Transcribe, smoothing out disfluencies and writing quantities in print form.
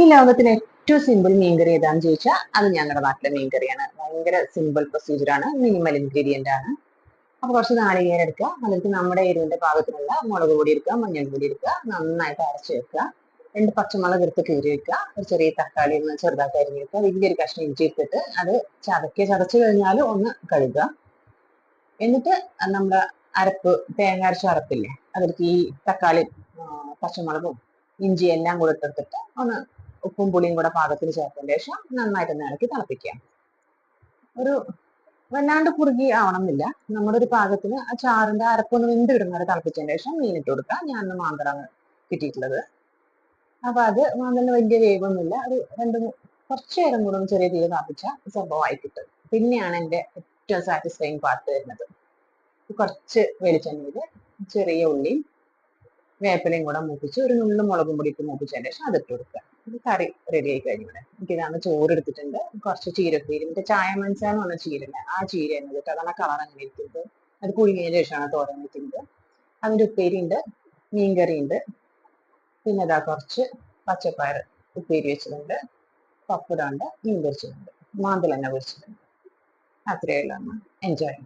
ഈ ലോകത്തിലെ ഏറ്റവും സിമ്പിൾ മീൻകറി ഏതാന്ന് ചോദിച്ചാൽ അത് ഞങ്ങളുടെ നാട്ടിലെ മീൻകറിയാണ്. ഭയങ്കര സിമ്പിൾ പ്രൊസീജിയർ ആണ്, മിനിമൽ ഇൻഗ്രീഡിയന്റ് ആണ്. അപ്പൊ കുറച്ച് നാളികേരം എടുക്കുക, അതിലേക്ക് നമ്മുടെ എരിവിന്റെ പാകത്തിനുള്ള മുളക് പൊടി എടുക്കുക, മഞ്ഞൾപ്പൊടി എടുക്കുക, നന്നായിട്ട് അരച്ച് വെക്കുക. 2 പച്ചമുളക് എടുത്ത് കീറി വെക്കുക, ഒരു ചെറിയ തക്കാളി ഒന്ന് ചെറുതായിട്ട് അരിഞ്ഞ് വെക്കുക, വലിയൊരു കഷ്ണം ഇഞ്ചി ഇട്ടിട്ട് അത് ചതച്ച് കഴിഞ്ഞാൽ ഒന്ന് കഴുകുക. എന്നിട്ട് നമ്മുടെ അരപ്പ്, തേങ്ങ അരച്ച അരപ്പില്ലേ, അതിലേക്ക് ഈ തക്കാളി, പച്ചമുളകും ഇഞ്ചി എല്ലാം കൂടെ ഇട്ടെടുത്തിട്ട് ഒന്ന് ഉപ്പും പുളിയും കൂടെ പാകത്തിന് ചേർത്തതിന് ശേഷം നന്നായിട്ട് ഇളക്കി തിളപ്പിക്കുക. ഒരു വല്ലാണ്ട് കുറുകി ആവണമെന്നില്ല, നമ്മുടെ ഒരു പാകത്തിന് ആ ചാറിന്റെ അരപ്പൊന്ന് വെന്ത് കിടുന്നത് തിളപ്പിച്ചതിന് ശേഷം മീനിട്ട് കൊടുക്കുക. ഞാൻ മാന്തളാണ് കിട്ടിയിട്ടുള്ളത്. അപ്പൊ അത് മാന്തലിന് വലിയ വേവൊന്നുമില്ല, ഒരു കുറച്ചു നേരം കൂടെ ഒന്ന് ചെറിയ തീയിൽ തിളപ്പിച്ച സംഭവമായി കിട്ടും. പിന്നെയാണ് എൻ്റെ ഏറ്റവും സാറ്റിസ്ഫൈങ് പാർട്ട് വരുന്നത്. കുറച്ച് വെളിച്ചെണ്ണയിൽ ചെറിയ ഉള്ളിയും വേപ്പിലയും കൂടെ മൂപ്പിച്ച് ഒരു നുള്ളു മുളകും പൊടി ഇട്ട് മൂപ്പിച്ചതിന് ശേഷം അതിട്ട് കൊടുക്കുക. ഇത് കറി റെഡി ആയി കഴിഞ്ഞു. ഇവിടെ എനിക്കിതാണ് ചോറ് എടുത്തിട്ടുണ്ട്, കുറച്ച് ചീരപ്പീര്, മറ്റേ ചായ മനസ്സാന്ന് പറഞ്ഞ ചീരല്ല, ആ ചീര എന്നിട്ട് അതാണ് കളർ അങ്ങനെ ഇരിക്കുന്നത്. അത് പുഴുങ്ങിയതിന് ശേഷമാണ് തോരൻ വെക്കുന്നത്. അതിൻ്റെ ഉപ്പേരി ഉണ്ട്, മീൻകറി ഉണ്ട്, പിന്നെ ഇതാ കുറച്ച് പച്ചപ്പയർ ഉപ്പേരി വെച്ചിട്ടുണ്ട്, പപ്പടമുണ്ട്, മീൻ പൊരിച്ചിട്ടുണ്ട്, മാന്തൽ തന്നെ പൊരിച്ചിട്ടുണ്ട്. അത്രയേ ഉള്ളൂ. എൻജോയ്.